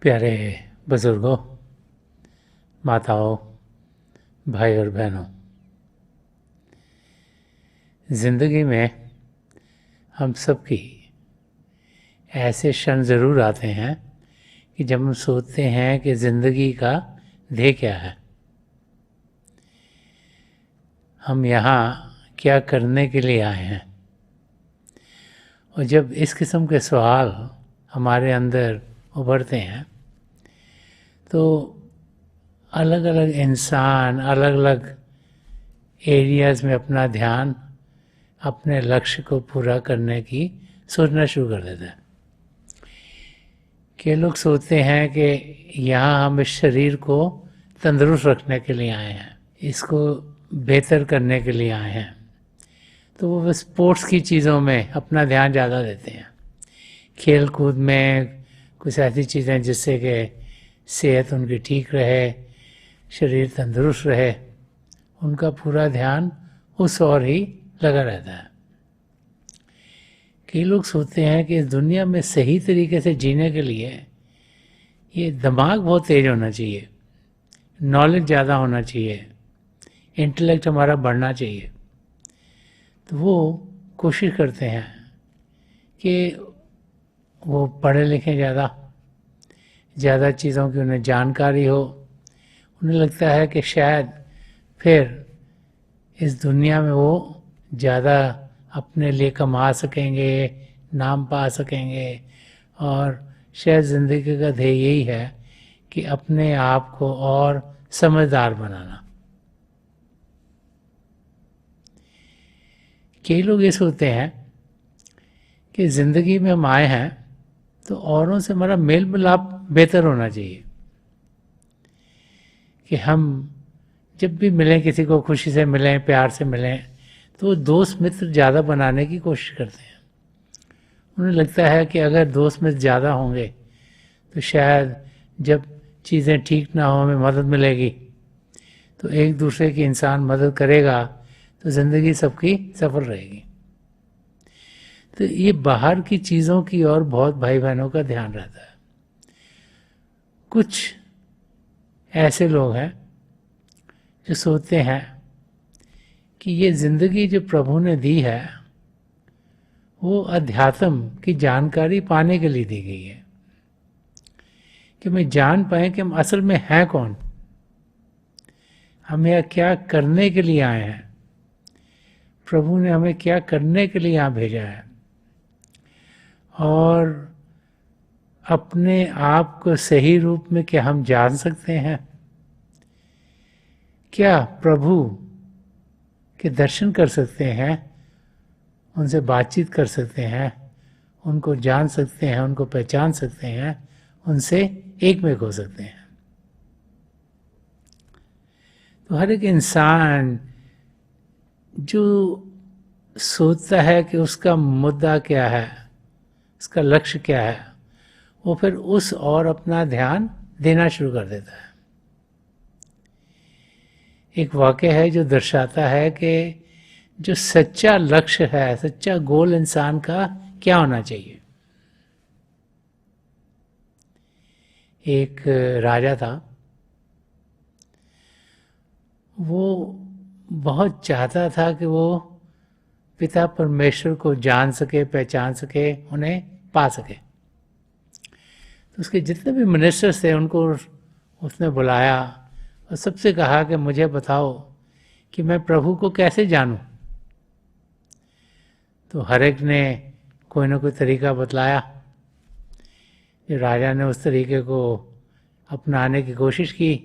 प्यारे बुजुर्गों, माताओं, भाई और बहनों, ज़िंदगी में हम सबकी ऐसे क्षण ज़रूर आते हैं कि जब हम सोचते हैं कि ज़िंदगी का ध्येय क्या है, हम यहाँ क्या करने के लिए आए हैं। और जब इस किस्म के सवाल हमारे अंदर उभरते हैं तो अलग अलग इंसान अलग अलग एरियाज़ में अपना ध्यान अपने लक्ष्य को पूरा करने की सोचना शुरू कर देता है। कि लोग सोचते हैं कि यहाँ हम इस शरीर को तंदुरुस्त रखने के लिए आए हैं, इसको बेहतर करने के लिए आए हैं, तो वो स्पोर्ट्स की चीज़ों में अपना ध्यान ज़्यादा देते हैं। खेल कूद में कुछ ऐसी चीज़ें जिससे कि सेहत उनकी ठीक रहे, शरीर तंदुरुस्त रहे, उनका पूरा ध्यान उस ओर ही लगा रहता है। कई लोग सोचते हैं कि इस दुनिया में सही तरीके से जीने के लिए ये दिमाग बहुत तेज होना चाहिए, नॉलेज ज़्यादा होना चाहिए, इंटेलेक्ट हमारा बढ़ना चाहिए। तो वो कोशिश करते हैं कि वो पढ़े लिखें ज़्यादा चीज़ों की उन्हें जानकारी हो। उन्हें लगता है कि शायद फिर इस दुनिया में वो ज़्यादा अपने लिए कमा सकेंगे, नाम पा सकेंगे, और शायद ज़िंदगी का ध्येय यही है कि अपने आप को और समझदार बनाना। कई लोग ये सोचते हैं कि ज़िंदगी में हम आए हैं तो औरों से हमारा मेल मिलाप बेहतर होना चाहिए, कि हम जब भी मिलें, किसी को खुशी से मिलें, प्यार से मिलें, तो दोस्त मित्र ज़्यादा बनाने की कोशिश करते हैं। उन्हें लगता है कि अगर दोस्त मित्र ज़्यादा होंगे तो शायद जब चीज़ें ठीक ना हो, हमें मदद मिलेगी, तो एक दूसरे की इंसान मदद करेगा तो ज़िंदगी सबकी सफल रहेगी। तो ये बाहर की चीज़ों की ओर बहुत भाई बहनों का ध्यान रहता है। कुछ ऐसे लोग हैं जो सोचते हैं कि ये ज़िंदगी जो प्रभु ने दी है वो अध्यात्म की जानकारी पाने के लिए दी गई है, कि मैं जान पाए कि हम असल में हैं कौन, हम यहाँ क्या करने के लिए आए हैं, प्रभु ने हमें क्या करने के लिए यहाँ भेजा है, और अपने आप को सही रूप में क्या हम जान सकते हैं, क्या प्रभु के दर्शन कर सकते हैं, उनसे बातचीत कर सकते हैं, उनको जान सकते हैं, उनको पहचान सकते हैं, उनसे एक में हो सकते हैं। तो हर एक इंसान जो सोचता है कि उसका मुद्दा क्या है, उसका लक्ष्य क्या है, वो फिर उस और अपना ध्यान देना शुरू कर देता है। एक वाक़या है जो दर्शाता है कि जो सच्चा लक्ष्य है, सच्चा गोल इंसान का क्या होना चाहिए। एक राजा था, वो बहुत चाहता था कि वो पिता परमेश्वर को जान सके, पहचान सके, उन्हें पा सके। तो उसके जितने भी मिनिस्टर्स थे उनको उसने बुलाया और सबसे कहा कि मुझे बताओ कि मैं प्रभु को कैसे जानूं। तो हर एक ने कोई ना कोई तरीका बतलाया। राजा ने उस तरीके को अपनाने की कोशिश की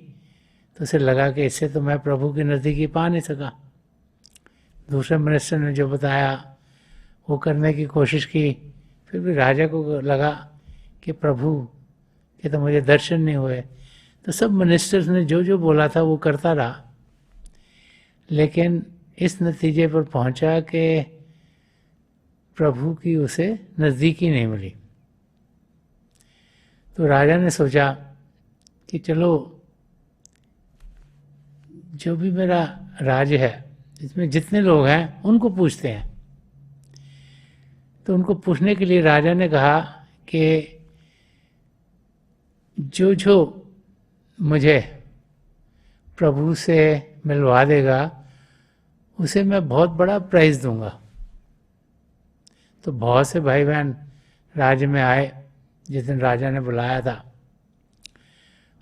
तो उसे लगा कि इससे तो मैं प्रभु की नज़दीकी पा नहीं सका। दूसरे मिनिस्टर ने जो बताया वो करने की कोशिश की, फिर भी राजा को लगा कि प्रभु के तो मुझे दर्शन नहीं हुए। तो सब मिनिस्टर्स ने जो जो बोला था वो करता रहा, लेकिन इस नतीजे पर पहुंचा कि प्रभु की उसे नज़दीकी नहीं मिली। तो राजा ने सोचा कि चलो जो भी मेरा राज्य है इसमें जितने लोग हैं उनको पूछते हैं। तो उनको पूछने के लिए राजा ने कहा कि जो जो मुझे प्रभु से मिलवा देगा उसे मैं बहुत बड़ा प्राइज दूंगा। तो बहुत से भाई बहन राज्य में आए जिस दिन राजा ने बुलाया था,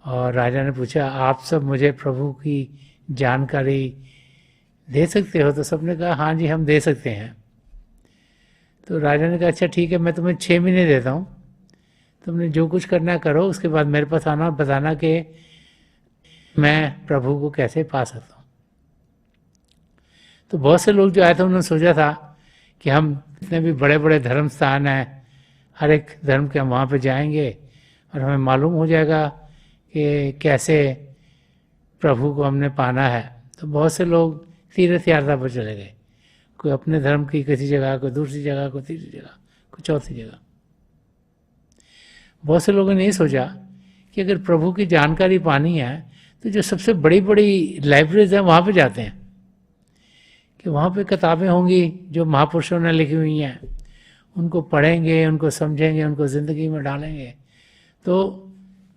और राजा ने पूछा आप सब मुझे प्रभु की जानकारी दे सकते हो? तो सबने कहा हाँ जी हम दे सकते हैं। तो राजा ने कहा अच्छा ठीक है, मैं तुम्हें 6 महीने देता हूँ, तुमने जो कुछ करना करो, उसके बाद मेरे पास आना और बताना कि मैं प्रभु को कैसे पा सकता हूँ। तो बहुत से लोग जो आए थे उन्होंने सोचा था कि हम जितने भी बड़े बड़े धर्म स्थान हैं, हर एक धर्म के हम वहाँ पे जाएंगे और हमें मालूम हो जाएगा कि कैसे प्रभु को हमने पाना है। तो बहुत से लोग तीर्थ यात्रा पर चले गए, कोई अपने धर्म की किसी जगह, कोई दूसरी जगह, कोई तीसरी जगह, कोई चौथी जगह। बहुत से लोगों ने ये सोचा कि अगर प्रभु की जानकारी पानी है तो जो सबसे बड़ी बड़ी लाइब्रेरीज हैं वहाँ पे जाते हैं, कि वहाँ पे किताबें होंगी जो महापुरुषों ने लिखी हुई हैं, उनको पढ़ेंगे, उनको समझेंगे, उनको ज़िंदगी में डालेंगे तो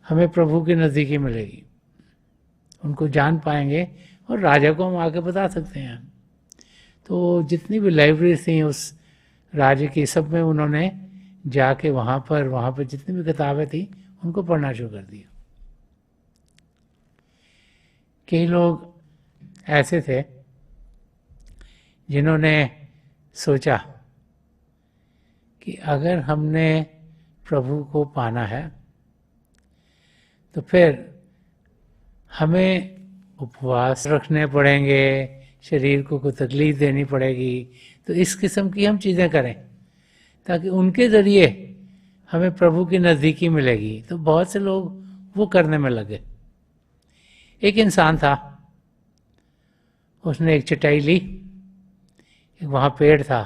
हमें प्रभु की नज़दीकी मिलेगी, उनको जान पाएंगे और राजा को हम आके बता सकते हैं। तो जितनी भी लाइब्रेरी थी उस राज्य की, सब में उन्होंने जाके वहाँ पर जितनी भी किताबें थी उनको पढ़ना शुरू कर दिया। कई लोग ऐसे थे जिन्होंने सोचा कि अगर हमने प्रभु को पाना है तो फिर हमें उपवास रखने पड़ेंगे, शरीर को कोई तकलीफ देनी पड़ेगी, तो इस किस्म की हम चीज़ें करें ताकि उनके ज़रिए हमें प्रभु की नज़दीकी मिलेगी। तो बहुत से लोग वो करने में लगे। एक इंसान था, उसने एक चटाई ली, एक वहाँ पेड़ था,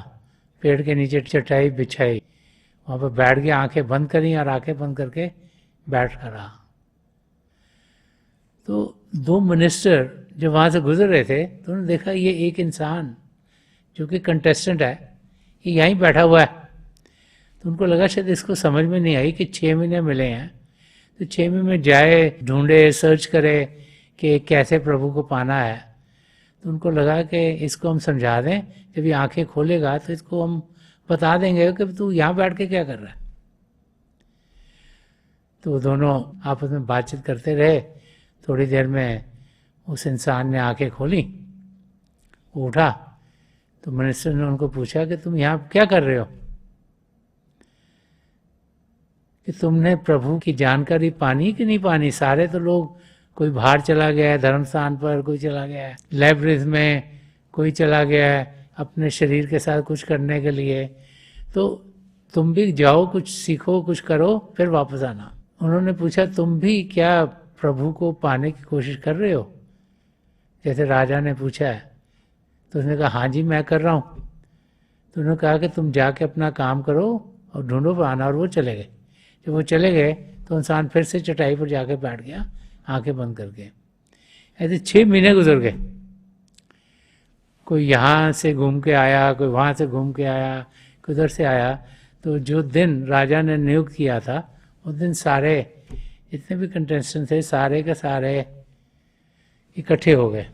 पेड़ के नीचे चटाई बिछाई, वहाँ पर बैठ के आंखें बंद करी और आंखें बंद करके बैठ कर रहा। तो 2 मिनिस्टर जो वहाँ से गुजर रहे थे तो उन्होंने देखा ये एक इंसान जो कि कंटेस्टेंट है ये यहीं बैठा हुआ है। तो उनको लगा शायद इसको समझ में नहीं आई कि 6 महीने मिले हैं, तो 6 महीने में जाए, ढूंढे, सर्च करे कि कैसे प्रभु को पाना है। तो उनको लगा कि इसको हम समझा दें, जब ये आंखें खोलेगा तो इसको हम बता देंगे कि तू यहाँ बैठ के क्या कर रहा है। तो दोनों आपस में बातचीत करते रहे। थोड़ी देर में उस इंसान ने आंखें खोली, वो उठा, तो मिनिस्टर ने उनको पूछा कि तुम यहाँ क्या कर रहे हो, कि तुमने प्रभु की जानकारी पानी कि नहीं पानी? सारे तो लोग, कोई बाहर चला गया है धर्म स्थान पर, कोई चला गया है लाइब्रेरीज में, कोई चला गया है अपने शरीर के साथ कुछ करने के लिए, तो तुम भी जाओ, कुछ सीखो, कुछ करो, फिर वापस आना। उन्होंने पूछा तुम भी क्या प्रभु को पाने की कोशिश कर रहे हो, जैसे राजा ने पूछा है? तो उसने कहा हाँ जी मैं कर रहा हूँ। तो उन्होंने कहा कि तुम जाके अपना काम करो और ढूंढो पाना, और वो चले गए। जब वो चले गए तो इंसान फिर से चटाई पर जाके बैठ गया आंखें बंद करके। ऐसे 6 महीने गुजर गए। कोई यहाँ से घूम के आया, कोई वहाँ से घूम के आया, कोई उधर से आया। तो जो दिन राजा ने नियुक्त किया था उस दिन सारे जितने भी कंटेस्टेंट थे सारे के सारे इकट्ठे हो गए।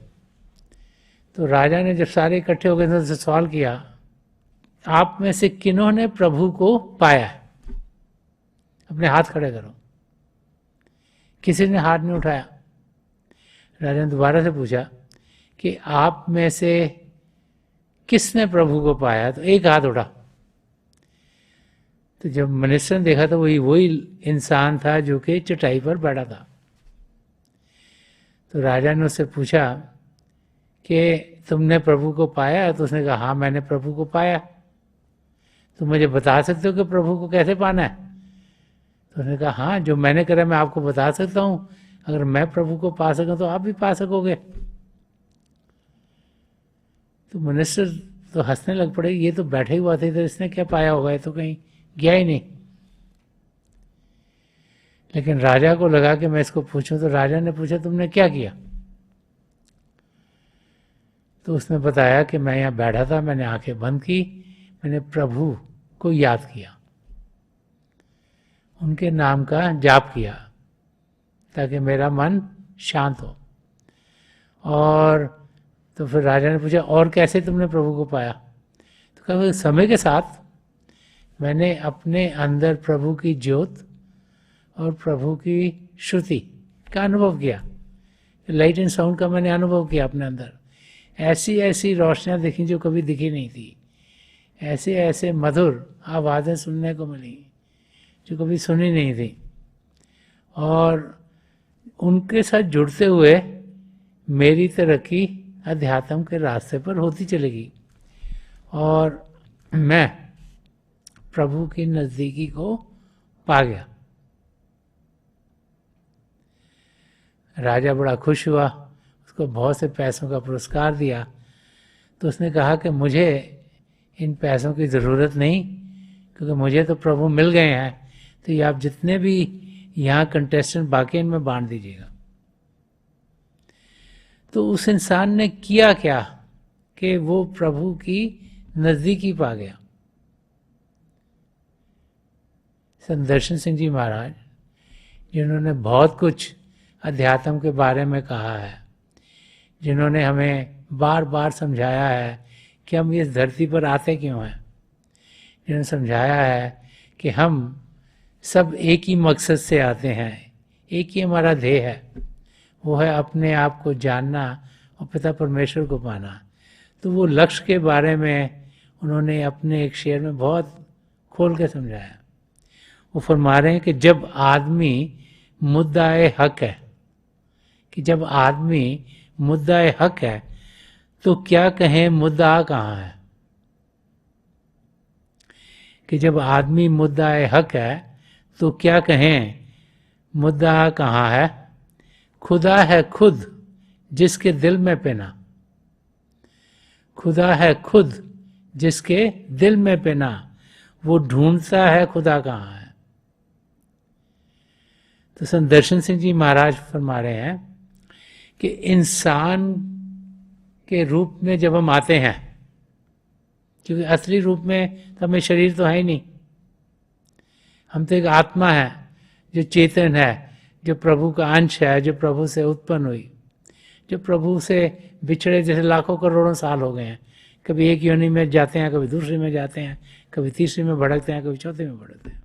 तो राजा ने जब सारे इकट्ठे हो गए तो उनसे सवाल किया आप में से किन्होंने प्रभु को पाया है? अपने हाथ खड़े करो। किसी ने हाथ नहीं उठाया। राजा ने दोबारा से पूछा कि आप में से किसने प्रभु को पाया? तो एक हाथ उठा। तो जब मिनिस्टर ने देखा तो वही इंसान था जो कि चटाई पर बैठा था। तो राजा ने उससे पूछा कि तुमने प्रभु को पाया? तो उसने कहा हाँ मैंने प्रभु को पाया। तुम मुझे बता सकते हो कि प्रभु को कैसे पाना है? तो उसने कहा हाँ जो मैंने करा मैं आपको बता सकता हूँ, अगर मैं प्रभु को पा सकूँ तो आप भी पा सकोगे। तो मिनिस्टर तो हंसने लग पड़े, ये तो बैठे ही हुआ थे तो इसने क्या पाया होगा, ये तो कहीं गया ही नहीं। लेकिन राजा को लगा कि मैं इसको पूछूं। तो राजा ने पूछा तुमने क्या किया? तो उसने बताया कि मैं यहाँ बैठा था, मैंने आंखें बंद की, मैंने प्रभु को याद किया, उनके नाम का जाप किया, ताकि मेरा मन शांत हो। और तो फिर राजा ने पूछा और कैसे तुमने प्रभु को पाया? तो कहा समय के साथ मैंने अपने अंदर प्रभु की ज्योत और प्रभु की श्रुति का अनुभव किया, लाइट एंड साउंड का मैंने अनुभव किया अपने अंदर। ऐसी ऐसी रोशनियाँ दिखी जो कभी दिखी नहीं थी, ऐसे ऐसे मधुर आवाज़ें सुनने को मिली जो कभी सुनी नहीं थी, और उनके साथ जुड़ते हुए मेरी तरक्की अध्यात्म के रास्ते पर होती चलेगी और मैं प्रभु की नज़दीकी को पा गया। राजा बड़ा खुश हुआ, उसको बहुत से पैसों का पुरस्कार दिया। तो उसने कहा कि मुझे इन पैसों की ज़रूरत नहीं, क्योंकि मुझे तो प्रभु मिल गए हैं, तो ये आप जितने भी यहाँ कंटेस्टेंट बाकी इनमें बांट दीजिएगा। तो उस इंसान ने किया क्या कि वो प्रभु की नज़दीकी पा गया। संत दर्शन सिंह जी महाराज, जिन्होंने बहुत कुछ अध्यात्म के बारे में कहा है, जिन्होंने हमें बार बार समझाया है कि हम इस धरती पर आते क्यों हैं, जिन्होंने समझाया है कि हम सब एक ही मकसद से आते हैं, एक ही हमारा ध्येय है, वो है अपने आप को जानना और पिता परमेश्वर को पाना। तो वो लक्ष्य के बारे में उन्होंने अपने एक शेर में बहुत खोल के समझाया। वो फरमा रहे हैं कि जब आदमी मुद्दाए हक है, कि जब आदमी मुद्दाए हक है तो क्या कहें मुद्दा कहाँ है। कि जब आदमी मुद्दाए हक है तो क्या कहें मुद्दा कहाँ है। खुदा है खुद जिसके दिल में पिना, खुदा है खुद जिसके दिल में पिना, वो ढूंढता है खुदा कहाँ है। तो संत दर्शन सिंह जी महाराज फरमा रहे हैं कि इंसान के रूप में जब हम आते हैं, क्योंकि असली रूप में तो हमें शरीर तो है ही नहीं, हम तो एक आत्मा है जो चेतन है, जो प्रभु का अंश है, जो प्रभु से उत्पन्न हुई, जो प्रभु से बिछड़े जैसे लाखों करोड़ों साल हो गए हैं। कभी एक योनि में जाते हैं, कभी दूसरी में जाते हैं, कभी तीसरी में भड़कते हैं, कभी चौथे में भड़कते हैं।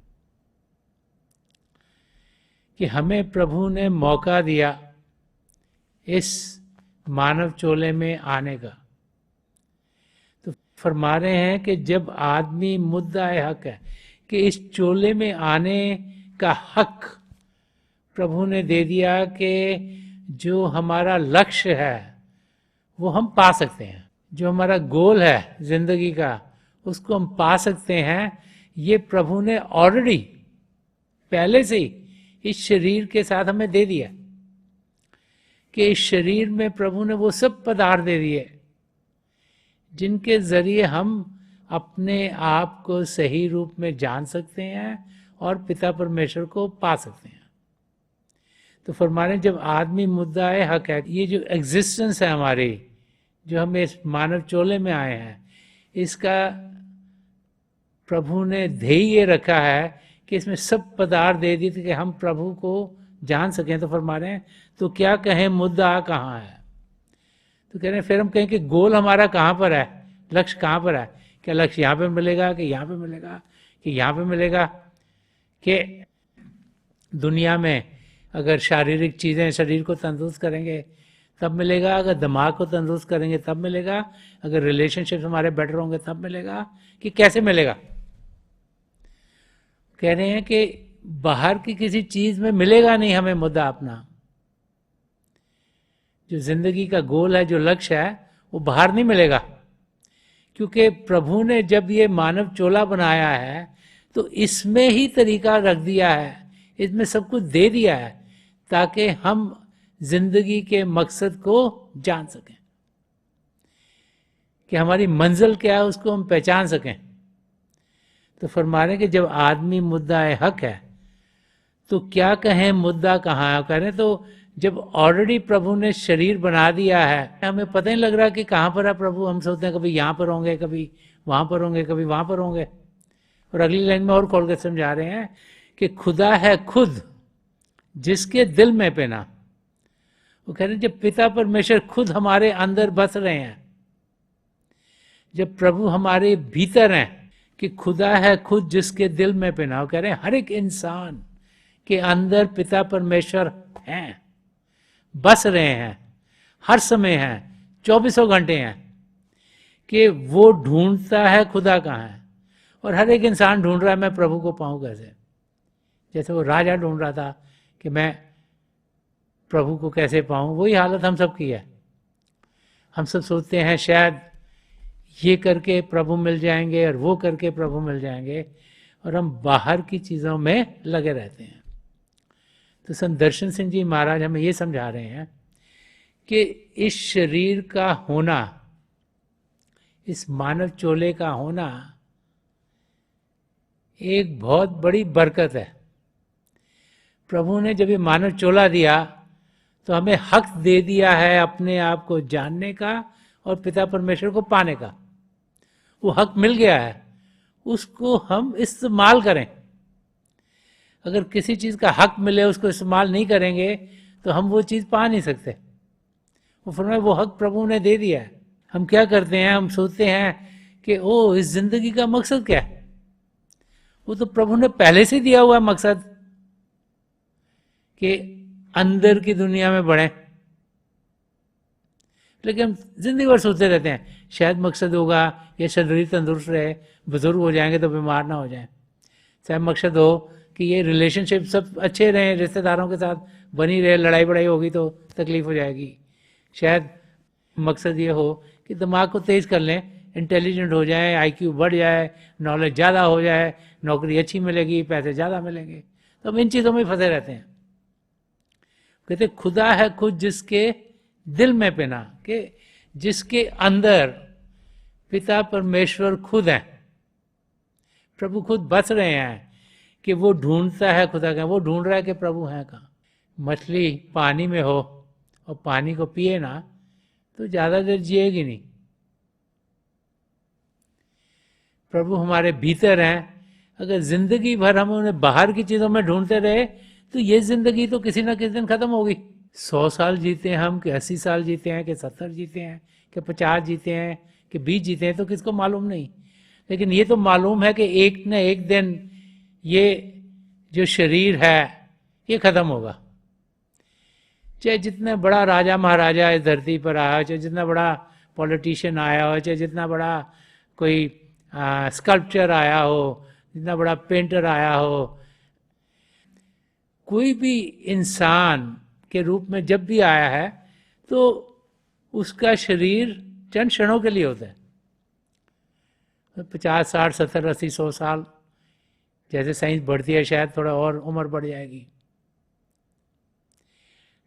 कि हमें प्रभु ने मौका दिया इस मानव चोले में आने का। तो फरमा रहे हैं कि जब आदमी मुद्दाए हक है, कि इस चोले में आने का हक प्रभु ने दे दिया, कि जो हमारा लक्ष्य है वो हम पा सकते हैं, जो हमारा गोल है जिंदगी का उसको हम पा सकते हैं। ये प्रभु ने ऑलरेडी पहले से ही इस शरीर के साथ हमें दे दिया, कि इस शरीर में प्रभु ने वो सब पदार्थ दे दिए जिनके जरिए हम अपने आप को सही रूप में जान सकते हैं और पिता परमेश्वर को पा सकते हैं। तो फरमाने जब आदमी मुद्दाए हक है, ये जो एग्जिस्टेंस है हमारी, जो हम इस मानव चोले में आए हैं, इसका प्रभु ने ध्येय ये रखा है कि इसमें सब पदार्थ दे दिए थे कि हम प्रभु को जान सकें। तो फरमा रहे हैं तो क्या कहें मुद्दा कहाँ है। तो कह रहे हैं फिर हम कहें कि गोल हमारा कहाँ पर है, लक्ष्य कहाँ पर है। क्या लक्ष्य यहाँ पे मिलेगा, कि यहाँ पे मिलेगा, कि यहाँ पे मिलेगा। कि दुनिया में अगर शारीरिक चीज़ें शरीर को तंदुरुस्त करेंगे तब मिलेगा, अगर दिमाग को तंदुरुस्त करेंगे तब मिलेगा, अगर रिलेशनशिप हमारे बेटर होंगे तब मिलेगा, कि कैसे मिलेगा। कह रहे हैं कि बाहर की किसी चीज में मिलेगा नहीं हमें मुद्दा अपना। जो जिंदगी का गोल है, जो लक्ष्य है, वो बाहर नहीं मिलेगा, क्योंकि प्रभु ने जब ये मानव चोला बनाया है तो इसमें ही तरीका रख दिया है, इसमें सब कुछ दे दिया है ताकि हम जिंदगी के मकसद को जान सकें, कि हमारी मंजिल क्या है उसको हम पहचान सकें। तो फरमा रहे कि जब आदमी मुद्दाए हक है तो क्या कहें मुद्दा कहाँ है। कह रहे तो जब ऑलरेडी प्रभु ने शरीर बना दिया है, हमें पता नहीं लग रहा कि कहाँ पर है प्रभु। हम सोचते हैं कभी यहाँ पर होंगे, कभी वहाँ पर होंगे, कभी वहाँ पर होंगे। और अगली लाइन में और खोल कर समझा रहे हैं कि खुदा है खुद जिसके दिल में पिना। वो कह रहे हैं जब पिता परमेश्वर खुद हमारे अंदर बस रहे हैं, जब प्रभु हमारे भीतर हैं, कि खुदा है खुद जिसके दिल में पिना। वो कह रहे हैं हर एक इंसान के अंदर पिता परमेश्वर हैं, बस रहे हैं, हर समय हैं, 24 घंटे हैं, कि वो ढूंढता है खुदा कहाँ है। और हर एक इंसान ढूंढ रहा है मैं प्रभु को पाऊं कैसे। जैसे वो राजा ढूंढ रहा था कि मैं प्रभु को कैसे पाऊं, वही हालत हम सब की है। हम सब सोचते हैं शायद ये करके प्रभु मिल जाएंगे और वो करके प्रभु मिल जाएंगे, और हम बाहर की चीज़ों में लगे रहते हैं। तो संत दर्शन सिंह जी महाराज हमें ये समझा रहे हैं कि इस शरीर का होना, इस मानव चोले का होना एक बहुत बड़ी बरकत है। प्रभु ने जब ये मानव चोला दिया तो हमें हक दे दिया है अपने आप को जानने का और पिता परमेश्वर को पाने का। वो हक मिल गया है, उसको हम इस्तेमाल करें। अगर किसी चीज़ का हक मिले उसको इस्तेमाल नहीं करेंगे तो हम वो चीज़ पा नहीं सकते। वो फरमाए वो हक प्रभु ने दे दिया है। हम क्या करते हैं, हम सोचते हैं कि ओ इस जिंदगी का मकसद क्या है। वो तो प्रभु ने पहले से दिया हुआ है मकसद, कि अंदर की दुनिया में बढ़े। लेकिन हम जिंदगी भर सोचते रहते हैं शायद मकसद होगा ये शरीर तंदुरुस्त रहे, बुजुर्ग हो जाएंगे तो बीमार ना हो जाए। शायद मकसद हो कि ये रिलेशनशिप सब अच्छे रहें, रिश्तेदारों के साथ बनी रहे, लड़ाई बड़ाई होगी तो तकलीफ हो जाएगी। शायद मकसद ये हो कि दिमाग को तेज कर लें, इंटेलिजेंट हो जाए, आईक्यू बढ़ जाए, नॉलेज ज़्यादा हो जाए, नौकरी अच्छी मिलेगी, पैसे ज़्यादा मिलेंगे। तो हम इन चीज़ों में फंसे रहते हैं। कहते खुदा है खुद जिसके दिल में पिना, कि जिसके अंदर पिता परमेश्वर खुद हैं, प्रभु खुद बस रहे हैं, कि वो ढूंढता है खुदा का। वो ढूंढ रहा है कि प्रभु हैं कहाँ। मछली पानी में हो और पानी को पिए ना तो ज़्यादा देर जिएगी नहीं। प्रभु हमारे भीतर हैं। अगर जिंदगी भर हम उन्हें बाहर की चीज़ों में ढूंढते रहे तो ये जिंदगी तो किसी ना किसी दिन खत्म होगी। 100 साल जीते हैं हम, कि 80 साल जीते हैं, कि 70 जीते हैं, कि 50 जीते हैं, कि 20 जीते हैं, तो किसको मालूम नहीं। लेकिन ये तो मालूम है कि एक न एक दिन ये जो शरीर है ये खत्म होगा। चाहे जितना बड़ा राजा महाराजा इस धरती पर आया हो, चाहे जितना बड़ा पॉलिटिशियन आया हो, चाहे जितना बड़ा कोई स्कल्पचर आया हो, जितना बड़ा पेंटर आया हो, कोई भी इंसान के रूप में जब भी आया है तो उसका शरीर चंद क्षणों के लिए होता है। 50, 60, 70, 80, 100 साल, जैसे साइंस बढ़ती है शायद थोड़ा और उम्र बढ़ जाएगी।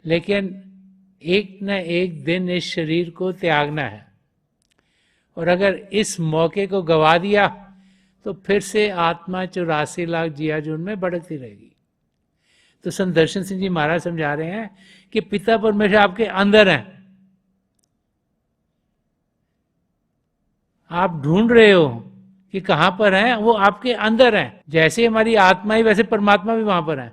लेकिन एक न एक दिन इस शरीर को त्यागना है, और अगर इस मौके को गवा दिया तो फिर से आत्मा 84 लाख जिया जून में भटकती रहेगी। तो संत दर्शन सिंह जी महाराज समझा रहे हैं कि पिता परमेश्वर आपके अंदर हैं। आप ढूंढ रहे हो कि कहां पर हैं, वो आपके अंदर हैं। जैसे हमारी आत्मा ही वैसे परमात्मा भी वहां पर है।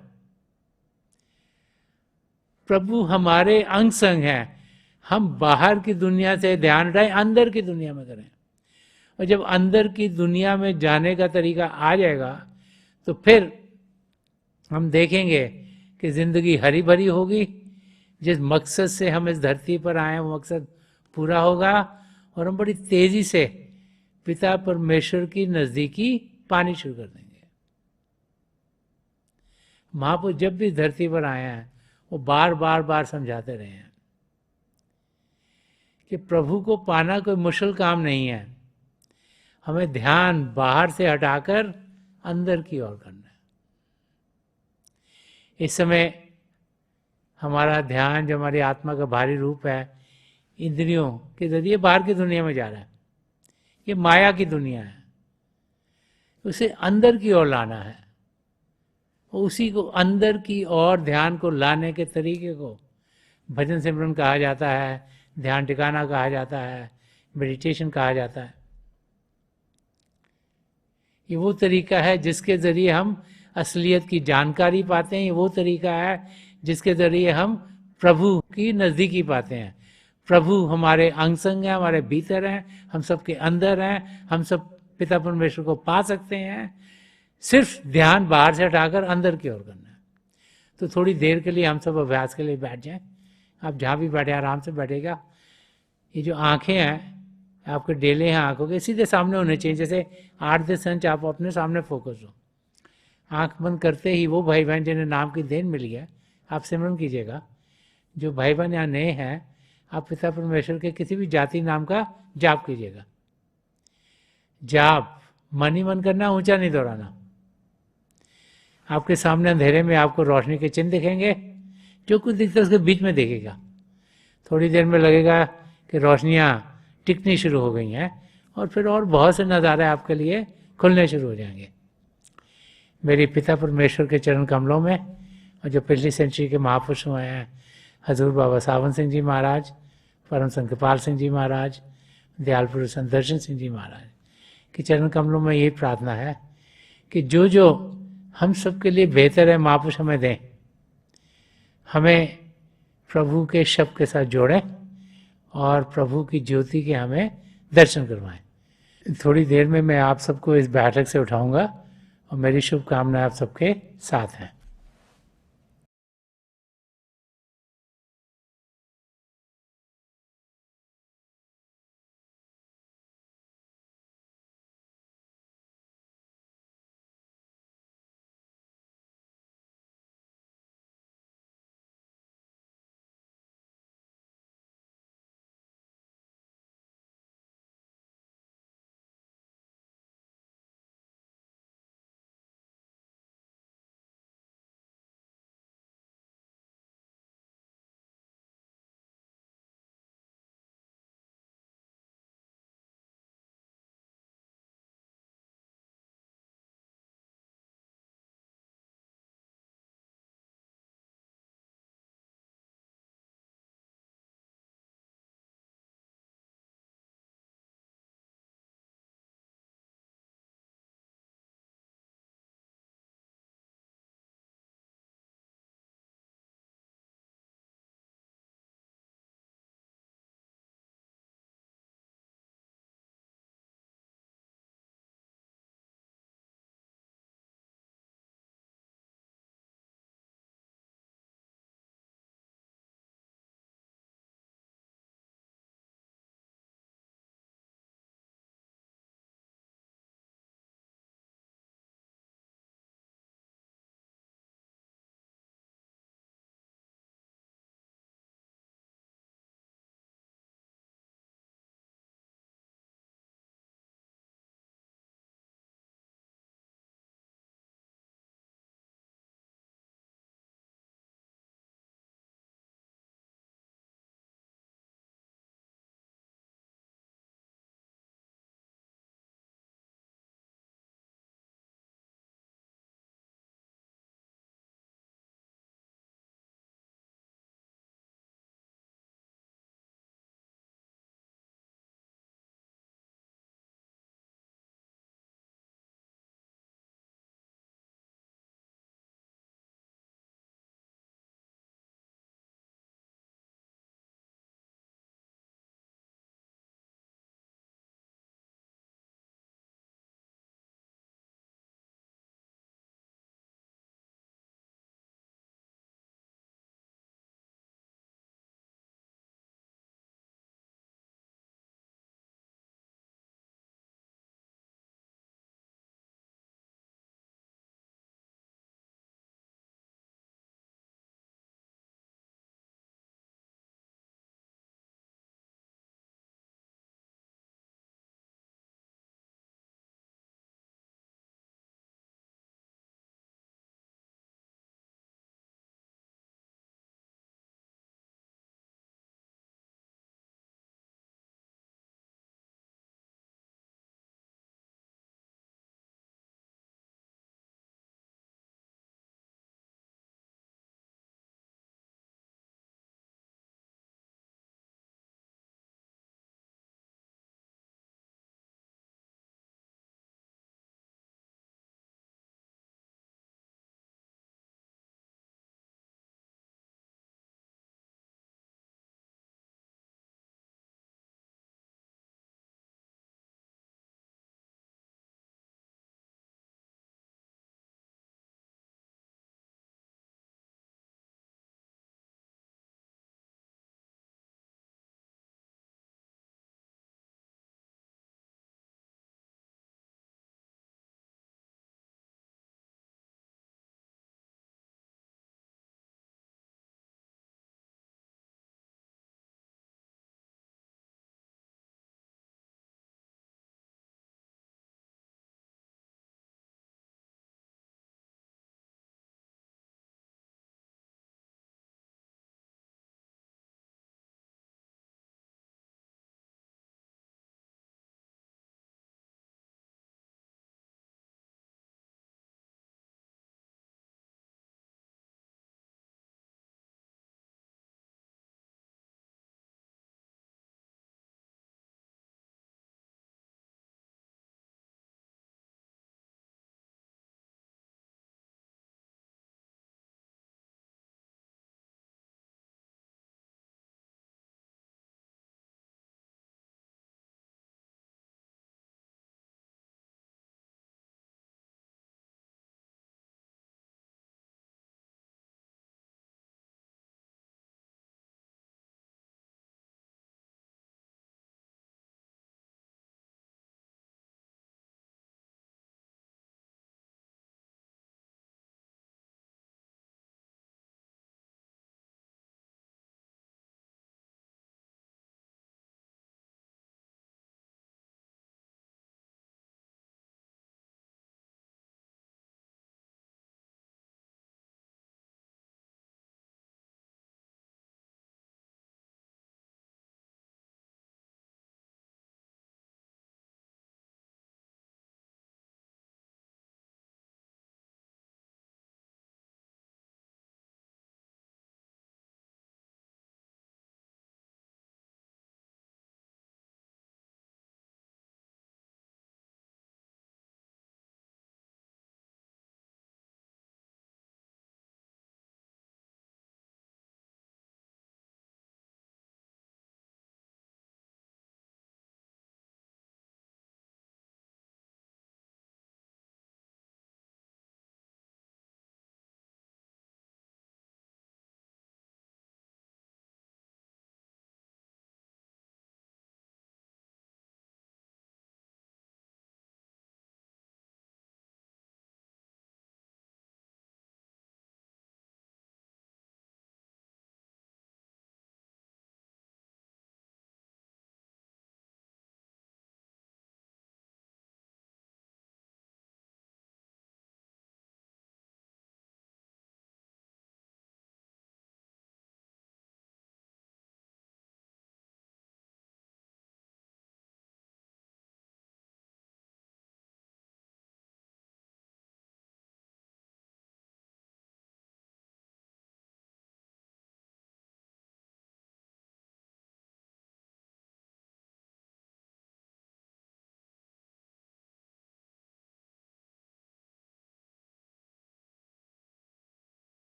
प्रभु हमारे अंग संग हैं। हम बाहर की दुनिया से ध्यान हटाएं, अंदर की दुनिया में करें। और जब अंदर की दुनिया में जाने का तरीका आ जाएगा तो फिर हम देखेंगे कि जिंदगी हरी भरी होगी। जिस मकसद से हम इस धरती पर आए वो मकसद पूरा होगा, और हम बड़ी तेजी से पिता परमेश्वर की नजदीकी पानी शुरू कर देंगे। महापुरुष जब भी धरती पर आए हैं वो बार बार बार समझाते रहे हैं कि प्रभु को पाना कोई मुश्किल काम नहीं है। हमें ध्यान बाहर से हटाकर अंदर की ओर करना है। इस समय हमारा ध्यान, जो हमारी आत्मा का भारी रूप है, इंद्रियों के जरिए बाहर की दुनिया में जा रहा है। ये माया की दुनिया है, उसे अंदर की ओर लाना है। उसी को अंदर की ओर ध्यान को लाने के तरीके को भजन सिमरन कहा जाता है, ध्यान ठिकाना कहा जाता है, मेडिटेशन कहा जाता है। ये वो तरीका है जिसके जरिए हम असलियत की जानकारी पाते हैं। ये वो तरीका है जिसके जरिए हम प्रभु की नज़दीकी पाते हैं। प्रभु हमारे अंग संग हैं, हमारे भीतर हैं, हम सबके अंदर हैं, हम सब पिता परमेश्वर को पा सकते हैं। सिर्फ ध्यान बाहर से हटाकर अंदर की ओर करना है। तो थोड़ी देर के लिए हम सब अभ्यास के लिए बैठ जाएं। आप जहाँ भी बैठे आराम से बैठेगा। ये जो आंखें हैं आपके डेले हैं आंखों के सीधे सामने होने चाहिए, जैसे 8-10 इंच आप अपने सामने फोकस हो। आंख बंद करते ही वो भाई बहन जिन्हें नाम की देन मिली है आप सिमरन कीजिएगा। जो भाई बहन यहाँ नए हैं आप पिता परमेश्वर के किसी भी जाति नाम का जाप कीजिएगा। जाप मन ही मन करना, ऊंचा नहीं दोहराना। आपके सामने अंधेरे में आपको रोशनी के चिन्ह दिखेंगे, जो कुछ दिखता है उसके बीच में दिखेगा। थोड़ी देर में लगेगा कि रोशनियाँ टिकनी शुरू हो गई हैं और फिर और बहुत से नज़ारे आपके लिए खुलने शुरू हो जाएंगे। मेरी पिता परमेश्वर के चरण कमलों में और जो पिछली सेंचुरी के महापुरुष हुए हैं, हजूर बाबा सावन सिंह जी महाराज, परम संत कृपाल सिंह जी महाराज, दयाल पुरुष संत दर्शन सिंह जी महाराज के चरण कमलों में यही प्रार्थना है कि जो जो हम सब के लिए बेहतर है महापुरुष हमें दें, हमें प्रभु के शब्द के साथ जोड़ें और प्रभु की ज्योति के हमें दर्शन करवाएं। थोड़ी देर में मैं आप सबको इस बैठक से उठाऊंगा और मेरी शुभकामनाएं आप सबके साथ हैं।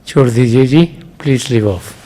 छोड़ दीजिए जी, प्लीज़ लीव ऑफ।